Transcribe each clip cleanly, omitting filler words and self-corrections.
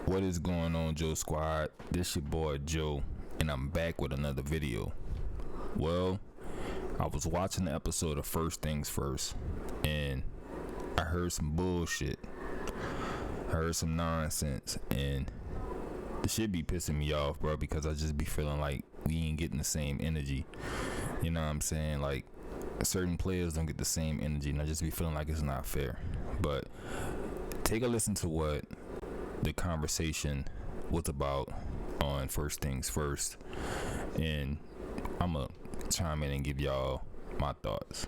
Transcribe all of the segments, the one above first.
What is going on, Joe Squad? This your boy Joe, and I'm back with another video. Well, I was watching the episode of First Things First, and I heard some bullshit. I heard some nonsense, and the shit be pissing me off, bro, because I just be feeling like we ain't getting the same energy. You know what I'm saying? Like, certain players don't get the same energy, and I just be feeling like it's not fair. But take a listen to what the conversation was about on First Things First, and I'm gonna chime in and give y'all my thoughts.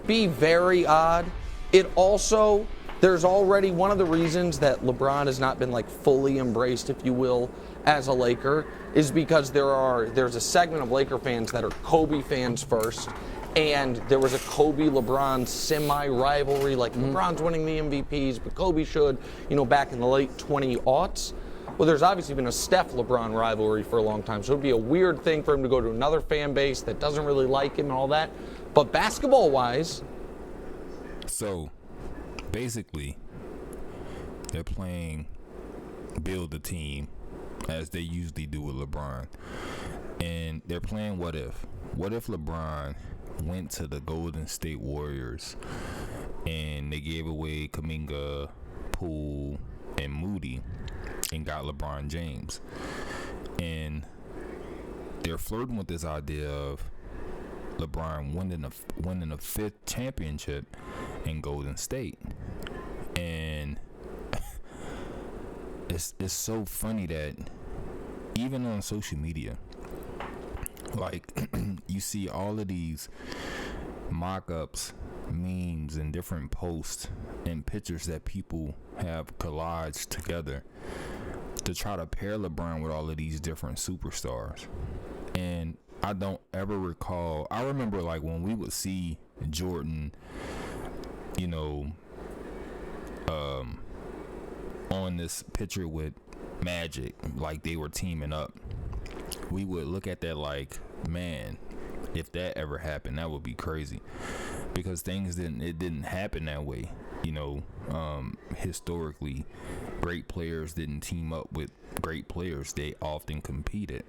Be very odd. It also, there's already one of the reasons that LeBron has not been like fully embraced, if you will, as a Laker, is because there's a segment of Laker fans that are Kobe fans first, and there was a Kobe-LeBron semi-rivalry, like LeBron's winning the MVPs, but Kobe should, back in the late 2000s. Well, there's obviously been a Steph-LeBron rivalry for a long time, so it would be a weird thing for him to go to another fan base that doesn't really like him and all that. But basketball-wise... So, basically, they're playing build the team as they usually do with LeBron. And they're playing what if. What if LeBron went to the Golden State Warriors and they gave away Kuminga, Poole, and Moody and got LeBron James? And they're flirting with this idea of LeBron winning a fifth championship in Golden State. And it's so funny that even on social media, like, you see all of these mock-ups, memes, and different posts and pictures that people have collaged together to try to pair LeBron with all of these different superstars. And I don't ever recall. I remember, like, when we would see Jordan, on this picture with Magic, like they were teaming up, we would look at that like, man, if that ever happened, that would be crazy, because it didn't happen that way. Historically, great players didn't team up with great players. They often competed.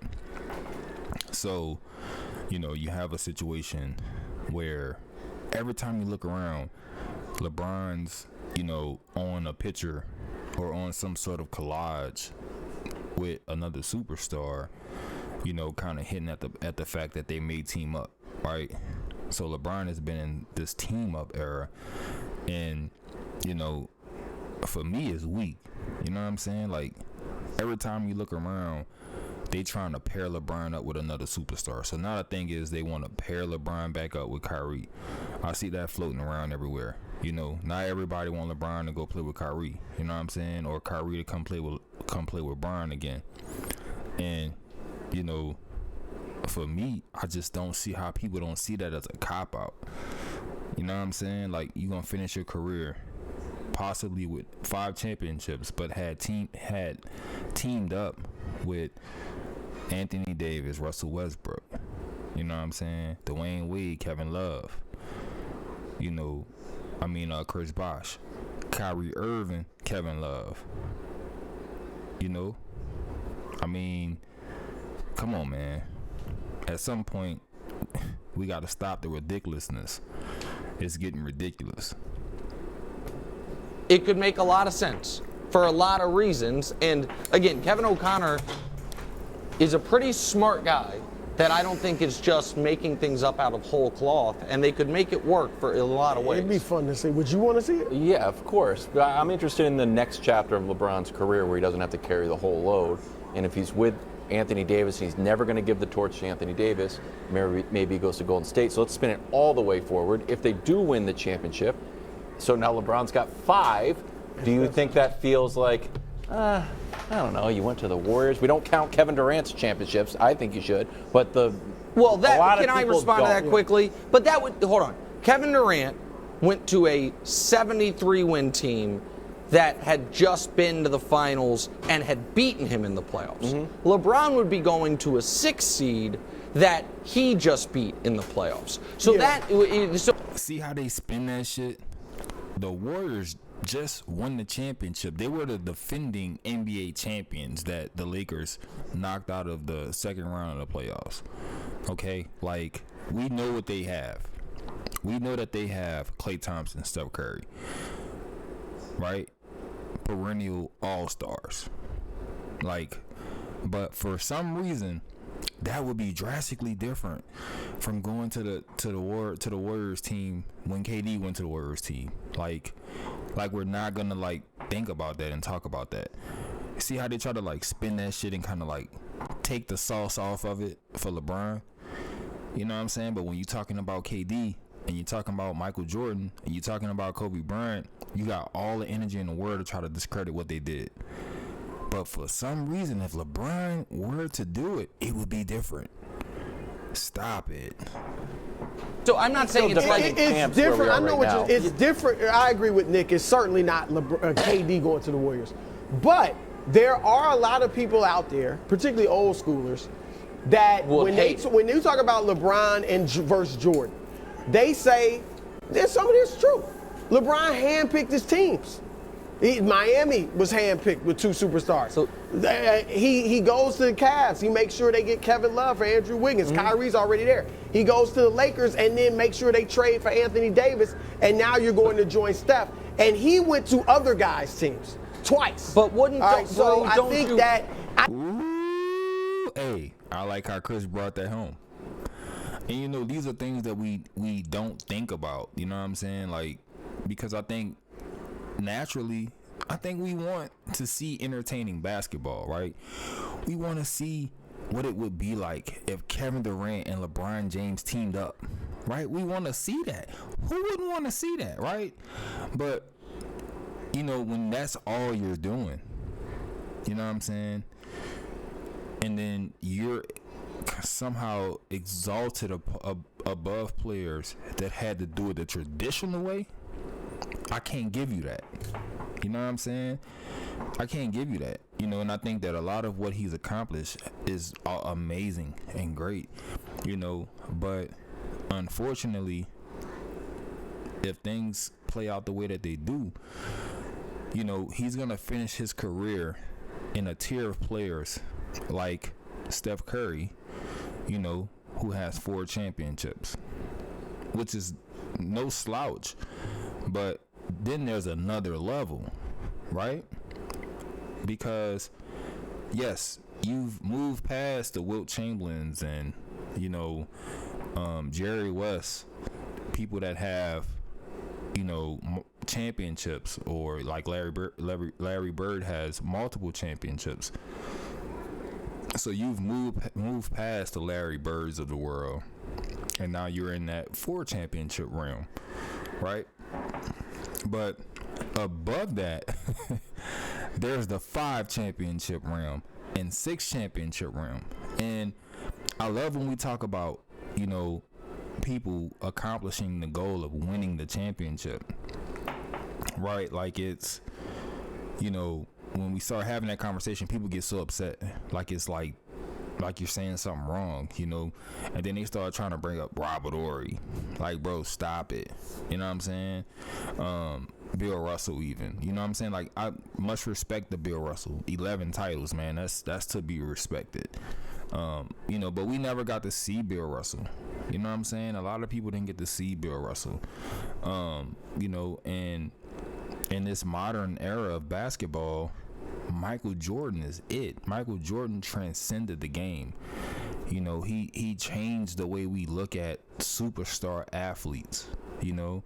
So, you have a situation where every time you look around, LeBron's, on a picture or on some sort of collage with another superstar, kind of hitting at the fact that they may team up, right? So LeBron has been in this team up era, and for me, it's weak. You know what I'm saying? Like, every time you look around, they trying to pair LeBron up with another superstar. So now the thing is, they want to pair LeBron back up with Kyrie. I see that floating around everywhere. Not everybody want LeBron to go play with Kyrie. You know what I'm saying? Or Kyrie to come play with Bron again. And for me, I just don't see how people don't see that as a cop out. You know what I'm saying? Like, you gonna finish your career possibly with 5 championships, but had teamed up with Anthony Davis, Russell Westbrook, you know what I'm saying, Dwayne Wade, Kevin Love, Chris Bosh, Kyrie Irving, Kevin Love. Come on, man. At some point, we got to stop the ridiculousness. It's getting ridiculous. It could make a lot of sense for a lot of reasons. And again, Kevin O'Connor is a pretty smart guy that I don't think is just making things up out of whole cloth, and they could make it work for a lot of ways. It'd be fun to see. Would you want to see it? Yeah, of course. I'm interested in the next chapter of LeBron's career where he doesn't have to carry the whole load. And if he's with Anthony Davis, he's never going to give the torch to Anthony Davis. Maybe he goes to Golden State. So let's spin it all the way forward. If they do win the championship, so now LeBron's got 5, do you think that feels like, I don't know, you went to the Warriors? We don't count Kevin Durant's championships. I think you should. But can I respond to that quickly? But hold on. Kevin Durant went to a 73-win team that had just been to the finals and had beaten him in the playoffs. Mm-hmm. LeBron would be going to a 6 seed that he just beat in the playoffs. So see how they spin that shit? The Warriors just won the championship. They were the defending NBA champions that the Lakers knocked out of the second round of the playoffs. Okay, like, we know what they have. We know that they have Klay Thompson, Steph Curry, right? Perennial all-stars. Like, but for some reason, that would be drastically different from going to the Warriors team when KD went to the Warriors team. Like we're not gonna like think about that and talk about that. See how they try to like spin that shit and kind of like take the sauce off of it for LeBron. You know what I'm saying? But when you're talking about KD and you're talking about Michael Jordan and you're talking about Kobe Bryant, you got all the energy in the world to try to discredit what they did. But for some reason, if LeBron were to do it, it would be different. Stop it. So I'm not saying it's like it's different. I know what it's different. I agree with Nick. It's certainly not KD going to the Warriors, but there are a lot of people out there, particularly old schoolers, that when you talk about LeBron and versus Jordan, they say there's some of this true. LeBron handpicked his teams. Miami was handpicked with 2 superstars. So he goes to the Cavs. He makes sure they get Kevin Love for Andrew Wiggins. Kyrie's already there. He goes to the Lakers and then make sure they trade for Anthony Davis. And now you're going to join Steph. And he went to other guys' teams twice. But wouldn't I think that. Hey, I like how Chris brought that home. And you know, these are things that we don't think about. You know what I'm saying? Like, because I think naturally, I think we want to see entertaining basketball, right? We want to see what it would be like if Kevin Durant and LeBron James teamed up, right? We want to see that. Who wouldn't want to see that, right? But, you know, when that's all you're doing, you know what I'm saying? And then you're somehow exalted above players that had to do it the traditional way, I can't give you that. You know what I'm saying? I can't give you that. You know, and I think that a lot of what he's accomplished is amazing and great, you know, but unfortunately, if things play out the way that they do, you know, he's going to finish his career in a tier of players like Steph Curry, you know, who has 4 championships, which is no slouch. But then there's another level, right? Because, yes, you've moved past the Wilt Chamberlains and, you know, Jerry West, people that have, you know, championships, or like Larry Bird has multiple championships. So you've moved past the Larry Birds of the world, and now you're in that 4 championship realm, right? But above that, there's the 5 championship realm and 6 championship realm. And I love when we talk about, you know, people accomplishing the goal of winning the championship, right? Like, it's, you know, when we start having that conversation, people get so upset, like it's like you're saying something wrong, you know, and then they start trying to bring up Robert Ory. Like, bro, stop it. You know what I'm saying? Bill Russell, even, you know what I'm saying? Like, I must respect the Bill Russell 11 titles, man. That's to be respected. You know, but we never got to see Bill Russell. You know what I'm saying? A lot of people didn't get to see Bill Russell. You know, and in this modern era of basketball, Michael Jordan is it. Michael Jordan transcended the game. You know, he changed the way we look at superstar athletes. You know,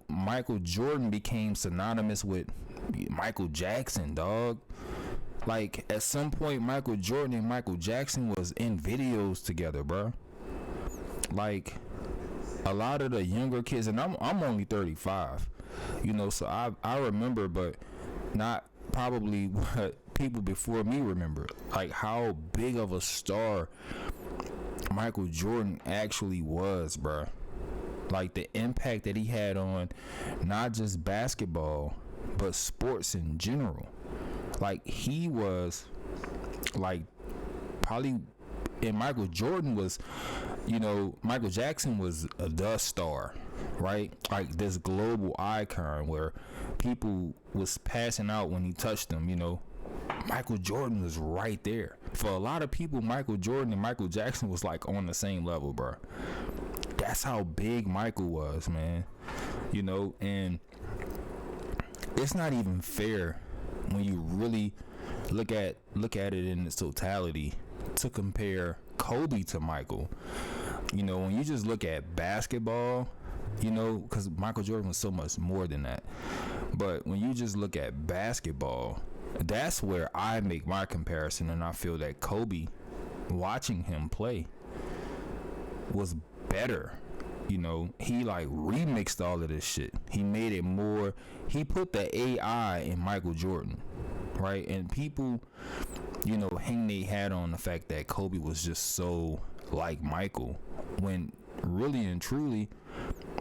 Michael Jordan became synonymous with Michael Jackson, dog. Like, at some point, Michael Jordan and Michael Jackson was in videos together, bro. Like, a lot of the younger kids, and I'm only 35, you know, so I remember, but not probably what people before me remember, like how big of a star Michael Jordan actually was, bro. Like, the impact that he had on not just basketball, but sports in general. Like, he was, like, probably, and Michael Jordan was, you know, Michael Jackson was the star. right? Like this global icon where people was passing out when he touched them, you know. Michael Jordan was right there. For a lot of people, Michael Jordan and Michael Jackson was like on the same level, bro. That's how big Michael was, man. You know, and it's not even fair when you really look at it in its totality to compare Kobe to Michael. You know, when you just look at basketball, you know, because Michael Jordan was so much more than that. But when you just look at basketball, that's where I make my comparison, and I feel that Kobe, watching him play, was better. You know, he like remixed all of this shit. He made it more. He put the AI in Michael Jordan, right? And people, you know, hang their hat on the fact that Kobe was just so like Michael, when really and truly,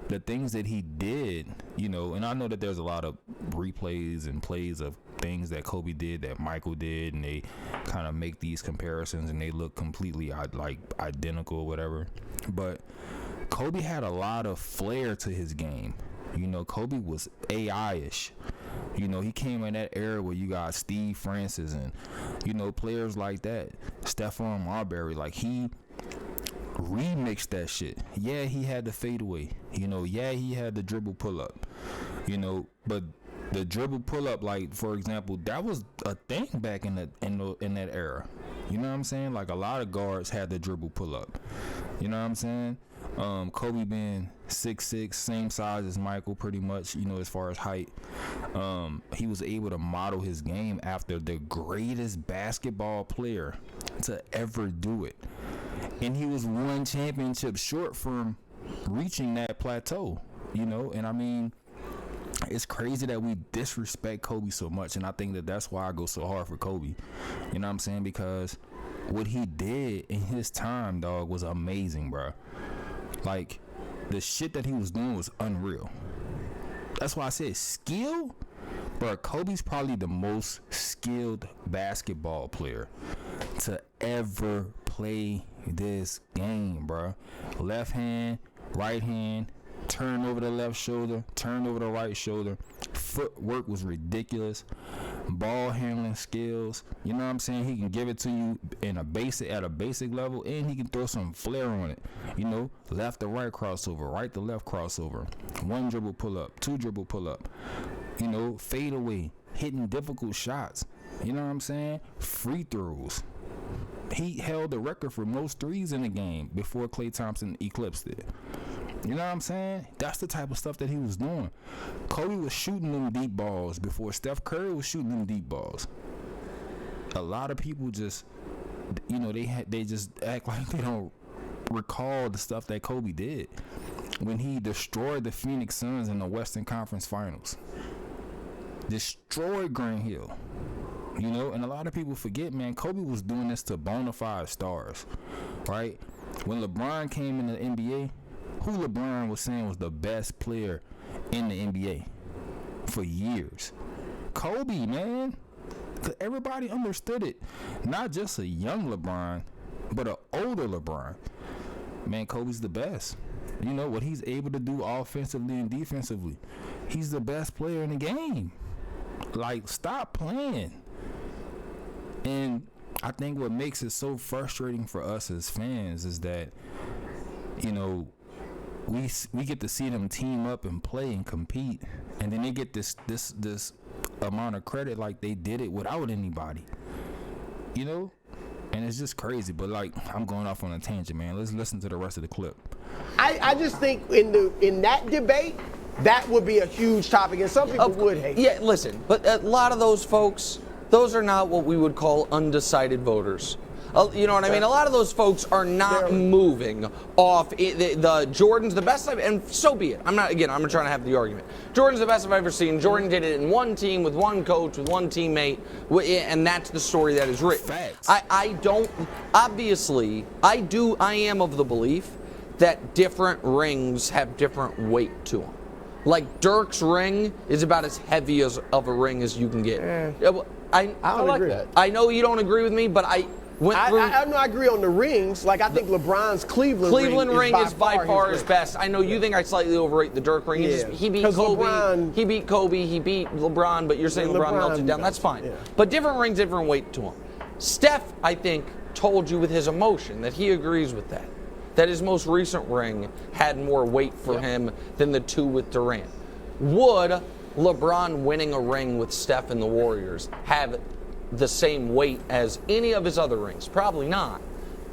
the things that he did, you know, and I know that there's a lot of replays and plays of things that Kobe did that Michael did, and they kind of make these comparisons and they look completely like identical or whatever. But Kobe had a lot of flair to his game. You know, Kobe was AI-ish. You know, he came in that era where you got Steve Francis and, you know, players like that. Stephon Marbury, like he remixed that shit. Yeah, he had the fadeaway. You know, yeah, he had the dribble pull-up. You know, but the dribble pull-up, like for example, that was a thing back in that era. You know what I'm saying? Like a lot of guards had the dribble pull-up. You know what I'm saying? Kobe being 6'6", same size as Michael pretty much, you know, as far as height. He was able to model his game after the greatest basketball player to ever do it. And he was one championship short from reaching that plateau, you know? And I mean, it's crazy that we disrespect Kobe so much, and I think that that's why I go so hard for Kobe. You know what I'm saying? Because what he did in his time, dog, was amazing, bro. Like, the shit that he was doing was unreal. That's why I said skill, bro. Kobe's probably the most skilled basketball player to ever play this game, bro. Left hand, right hand, turn over the left shoulder, turn over the right shoulder. Footwork was ridiculous. Ball handling skills, you know what I'm saying? He can give it to you at a basic level, and he can throw some flair on it. You know, left to right crossover, right to left crossover, one dribble pull up, two dribble pull up. You know, fade away, hitting difficult shots. You know what I'm saying? Free throws. He held the record for most threes in the game before Klay Thompson eclipsed it. You know what I'm saying? That's the type of stuff that he was doing. Kobe was shooting them deep balls before Steph Curry was shooting them deep balls. A lot of people just, you know, they just act like they don't recall the stuff that Kobe did when he destroyed the Phoenix Suns in the Western Conference Finals. Destroyed Grant Hill. You know, and a lot of people forget, man, Kobe was doing this to bona fide stars, right? When LeBron came in the NBA, who LeBron was saying was the best player in the NBA for years? Kobe, man. 'Cause everybody understood it. Not just a young LeBron, but an older LeBron. Man, Kobe's the best. You know, what he's able to do offensively and defensively. He's the best player in the game. Like, stop playing. And I think what makes it so frustrating for us as fans is that, you know, we get to see them team up and play and compete, and then they get this amount of credit like they did it without anybody, you know. And it's just crazy. But like, I'm going off on a tangent, man. Let's listen to the rest of the clip. I just think in that debate, that would be a huge topic, and some people would hate. Yeah, listen, but a lot of those folks, those are not what we would call undecided voters. You know what I mean? A lot of those folks are not moving off the Jordan's the best I've, and so be it. I'm not trying to have the argument. Jordan's the best I've ever seen. Jordan did it in one team with one coach with one teammate, and that's the story that is written. Facts. I am of the belief that different rings have different weight to them. Like Dirk's ring is about as heavy of a ring as you can get. I don't like agree. that. I know you don't agree with me, but I agree on the rings. Like, I think LeBron's Cleveland ring is by far his ring. best. I know you think I slightly overrate the Dirk ring. Yeah. He beat Kobe. He beat Kobe. He beat LeBron. But you're saying LeBron melted down. That's fine. Yeah. But different rings, different weight to him. Steph, I think, told you with his emotion that he agrees with that. That his most recent ring had more weight for him than the 2 with Durant. Would LeBron winning a ring with Steph and the Warriors have the same weight as any of his other rings? Probably not.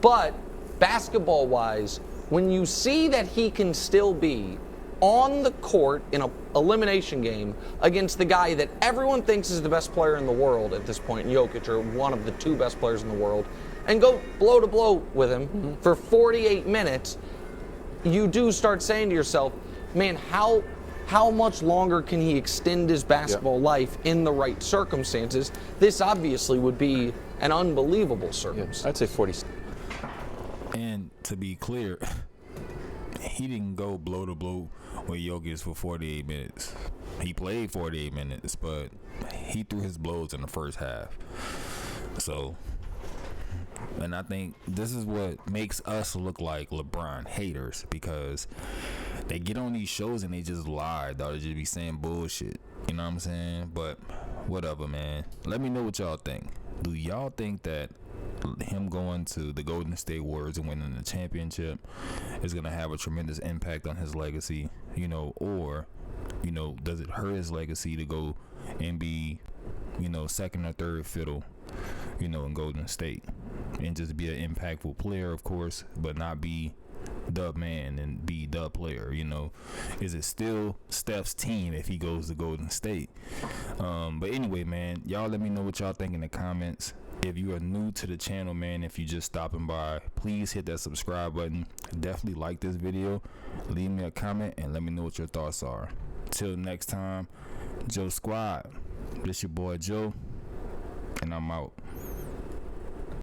But basketball-wise, when you see that he can still be on the court in an elimination game against the guy that everyone thinks is the best player in the world at this point, Jokic, or one of the 2 best players in the world, and go blow to blow with him for 48 minutes, you do start saying to yourself, man, how much longer can he extend his basketball life in the right circumstances? This obviously would be an unbelievable circumstance. I'd say 40. And to be clear, he didn't go blow to blow with Jokic for 48 minutes. He played 48 minutes, but he threw his blows in the first half. So, and I think this is what makes us look like LeBron haters, because they get on these shows and they just lie. They just be saying bullshit. You know what I'm saying? But whatever, man. Let me know what y'all think. Do y'all think that him going to the Golden State Warriors and winning the championship is going to have a tremendous impact on his legacy? You know, or, you know, does it hurt his legacy to go and be, you know, second or third fiddle, you know, in Golden State, and just be an impactful player, of course, but not be the man and be the player? You know, is it still Steph's team if he goes to Golden State? But anyway, man, y'all let me know what y'all think in the comments. If you are new to the channel, man, if you just stopping by, please hit that subscribe button. Definitely like this video, leave me a comment, and let me know what your thoughts are. Till next time, Joe Squad, this your boy Joe, and I'm out.